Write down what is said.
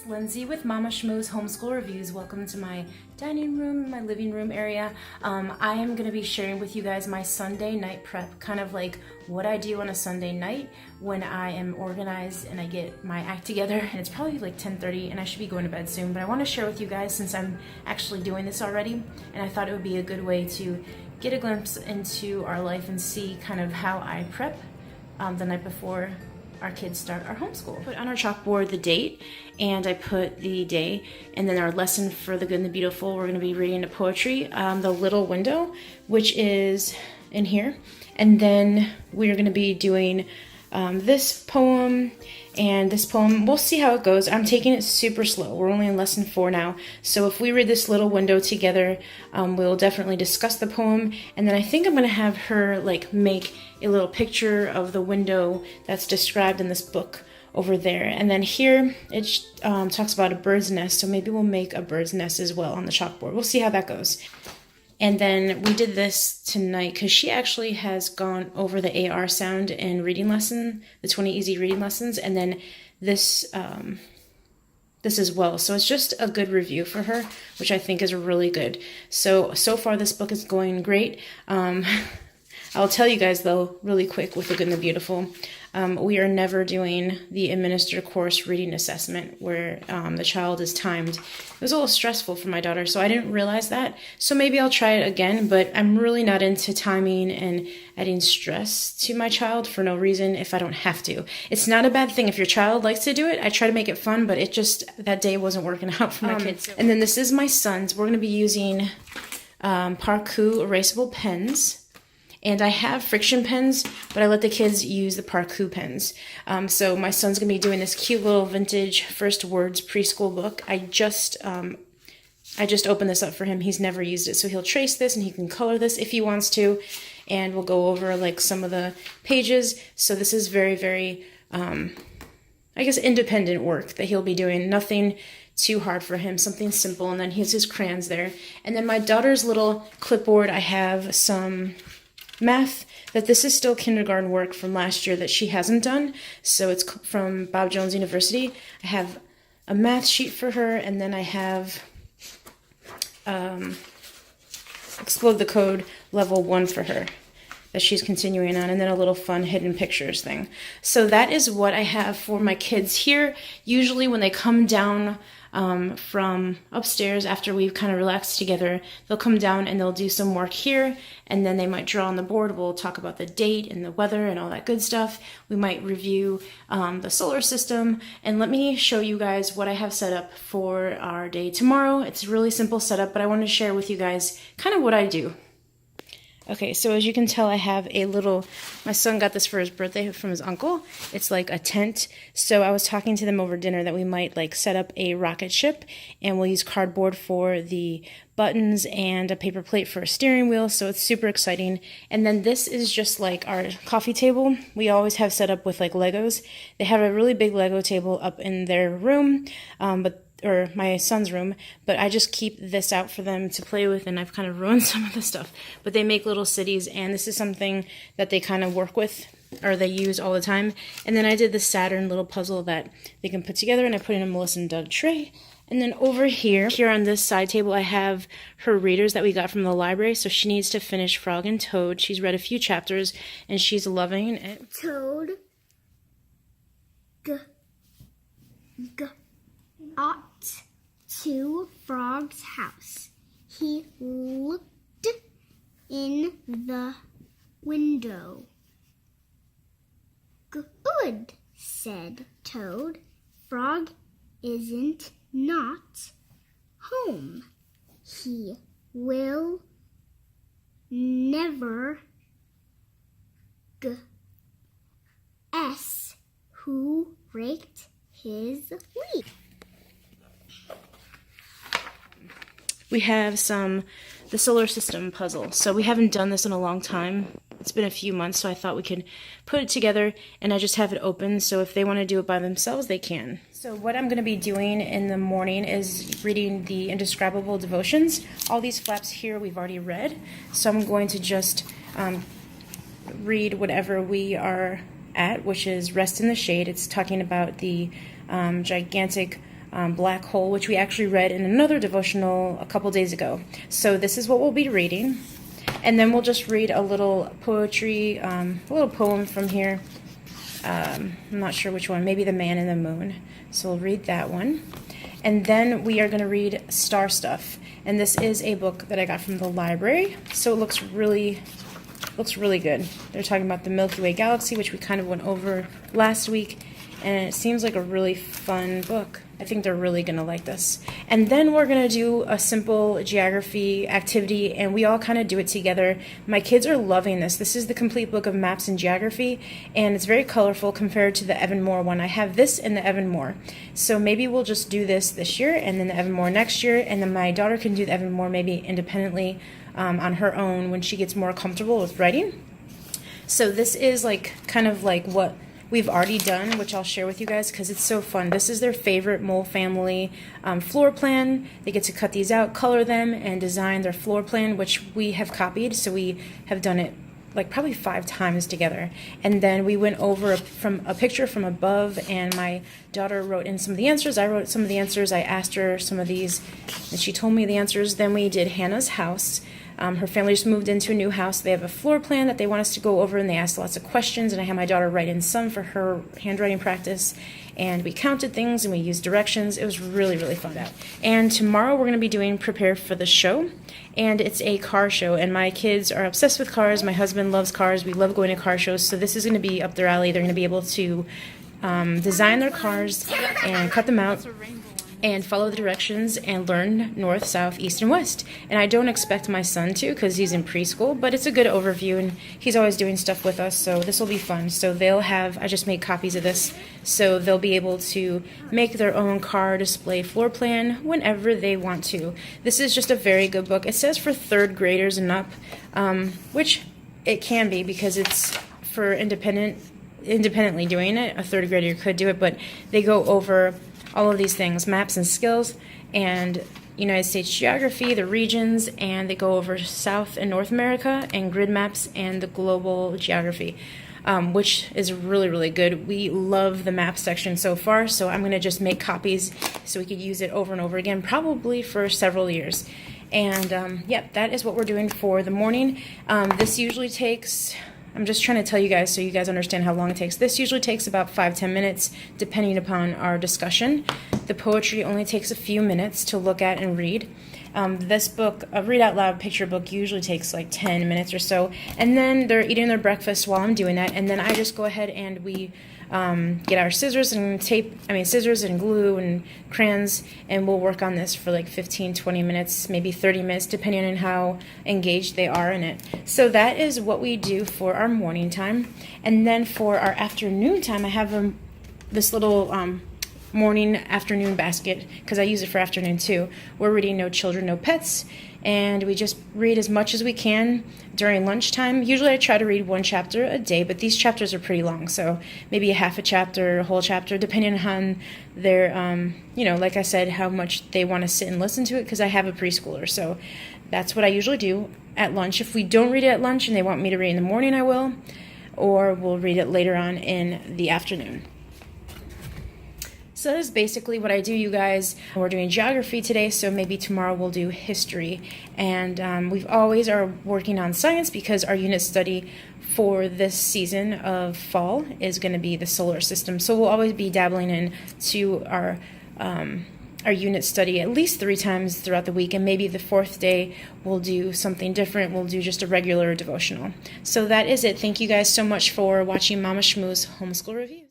it's Lindsay with Mama Schmoo's Homeschool Reviews. Welcome to my dining room, my living room area. I am going to be sharing with you guys my Sunday night prep, kind of like what I do on a Sunday night when I am organized and I get my act together. And it's probably like 10:30 and I should be going to bed soon, but I want to share with you guys since I'm actually doing this already, and I thought it would be a good way to get a glimpse into our life and see kind of how I prep the night before our kids start our homeschool. Put on our chalkboard the date, and I put the day, and then our lesson for the good and the beautiful. We're going to be reading the poetry, The Little Window, which is in here, and then we're going to be doing this poem and this poem. We'll see how it goes. I'm taking it super slow. We're only in lesson 4 now, so if we read this little window together, we'll definitely discuss the poem, and then I think I'm going to have her like make a little picture of the window that's described in this book over there. And then here it talks about a bird's nest, so maybe we'll make a bird's nest as well on the chalkboard. We'll see how that goes. And then we did this tonight because she actually has gone over the AR sound and reading lesson, the 20 easy reading lessons, and then this as well. So it's just a good review for her, which I think is really good. So far this book is going great. I'll tell you guys though, really quick with the good and the beautiful, we are never doing the administered course reading assessment where the child is timed. It was a little stressful for my daughter, so I didn't realize that. So maybe I'll try it again, but I'm really not into timing and adding stress to my child for no reason if I don't have to. It's not a bad thing if your child likes to do it. I try to make it fun, but it just, that day wasn't working out for my kids. And then this is my son's. We're going to be using Parku erasable pens. And I have friction pens, but I let the kids use the Parku pens. So my son's gonna be doing this cute little vintage First Words preschool book. I just opened this up for him. He's never used it, so he'll trace this and he can color this if he wants to. And we'll go over like some of the pages. So this is very, very, I guess, independent work that he'll be doing. Nothing too hard for him, something simple. And then he has his crayons there. And then my daughter's little clipboard, I have some math, that this is still kindergarten work from last year that she hasn't done, so it's from Bob Jones University. I have a math sheet for her, and then I have Explode the Code level 1 for her that she's continuing on, and then a little fun hidden pictures thing. So that is what I have for my kids here. Usually when they come down from upstairs after we've kind of relaxed together, they'll come down and they'll do some work here, and then they might draw on the board. We'll talk about the date and the weather and all that good stuff. We might review the solar system, and let me show you guys what I have set up for our day tomorrow. It's a really simple setup, but I want to share with you guys kind of what I do. Okay, so as you can tell, I have a little, my son got this for his birthday from his uncle. It's like a tent. So I was talking to them over dinner that we might like set up a rocket ship, and we'll use cardboard for the buttons and a paper plate for a steering wheel. So it's super exciting. And then this is just like our coffee table. We always have set up with like Legos. They have a really big Lego table up in their room, or my son's room, but I just keep this out for them to play with, and I've kind of ruined some of the stuff. But they make little cities, and this is something that they kind of work with, or they use all the time. And then I did the Saturn little puzzle that they can put together, and I put in a Melissa and Doug tray. And then over here on this side table, I have her readers that we got from the library. So she needs to finish Frog and Toad. She's read a few chapters, and she's loving it. Toad got to Frog's house. He looked in the window. Good, said Toad. Frog isn't not home. He will never guess who raked his leaf. We have the solar system puzzle. So we haven't done this in a long time. It's been a few months, so I thought we could put it together, and I just have it open, so if they want to do it by themselves, they can. So what I'm going to be doing in the morning is reading the Indescribable Devotions. All these flaps here we've already read, so I'm going to just read whatever we are at, which is Rest in the Shade. It's talking about the gigantic Black Hole, which we actually read in another devotional a couple days ago. So this is what we'll be reading. And then we'll just read a little poetry, a little poem from here. I'm not sure which one, maybe The Man in the Moon. So we'll read that one. And then we are going to read Star Stuff. And this is a book that I got from the library. So it looks really good. They're talking about the Milky Way galaxy, which we kind of went over last week. And it seems like a really fun book. I think they're really going to like this. And then we're going to do a simple geography activity, and we all kind of do it together. My kids are loving this. This is the complete book of maps and geography, and it's very colorful compared to the Evan Moore one. I have this and the Evan Moore. So maybe we'll just do this year, and then the Evan Moore next year, and then my daughter can do the Evan Moore maybe independently on her own when she gets more comfortable with writing. So this is kind of like what we've already done, which I'll share with you guys because it's so fun. This is their favorite Mole family floor plan. They get to cut these out, color them, and design their floor plan, which we have copied. So we have done it probably 5 times together. And then we went over from a picture from above, and my daughter wrote in some of the answers. I wrote some of the answers. I asked her some of these, and she told me the answers. Then we did Hannah's house. Her family just moved into a new house. They have a floor plan that they want us to go over, and they asked lots of questions, and I had my daughter write in some for her handwriting practice, and we counted things, and we used directions. It was really, really fun. And tomorrow we're going to be doing Prepare for the Show, and it's a car show, and my kids are obsessed with cars. My husband loves cars. We love going to car shows, so this is going to be up their alley. They're going to be able to design their cars and cut them out and follow the directions and learn north, south, east, and west. And I don't expect my son to because he's in preschool, but it's a good overview, and he's always doing stuff with us, so this will be fun. So they'll have, I just made copies of this, so they'll be able to make their own car display floor plan whenever they want to. This is just a very good book. It says for 3rd graders and up, which it can be because it's for independently doing it. A 3rd grader could do it, but they go over all of these things, maps and skills, and United States geography, the regions, and they go over South and North America, and grid maps, and the global geography, which is really, really good. We love the map section so far, so I'm going to just make copies so we could use it over and over again, probably for several years. And, yep, that is what we're doing for the morning. This usually takes... I'm just trying to tell you guys so you guys understand how long it takes. This usually takes about 5-10 minutes depending upon our discussion. The poetry only takes a few minutes to look at and read. This book, a read out loud picture book, usually takes 10 minutes or so. And then they're eating their breakfast while I'm doing that. And then I just go ahead and we get our scissors and scissors and glue and crayons, and we'll work on this for 15-20 minutes, maybe 30 minutes, depending on how engaged they are in it. So that is what we do for our morning time. And then for our afternoon time, I have this little morning afternoon basket because I use it for afternoon too. We're reading No Children, No Pets, and we just read as much as we can during lunchtime. Usually I try to read 1 chapter a day, but these chapters are pretty long, so maybe a half a chapter, a whole chapter, depending on their, like I said, how much they want to sit and listen to it, because I have a preschooler, so that's what I usually do at lunch. If we don't read it at lunch and they want me to read in the morning, I will, or we'll read it later on in the afternoon. So that is basically what I do, you guys. We're doing geography today, so maybe tomorrow we'll do history. And we've always are working on science because our unit study for this season of fall is going to be the solar system. So we'll always be dabbling into our unit study at least 3 times throughout the week, and maybe the 4th day we'll do something different. We'll do just a regular devotional. So that is it. Thank you guys so much for watching Mama Shmoo's Homeschool Review.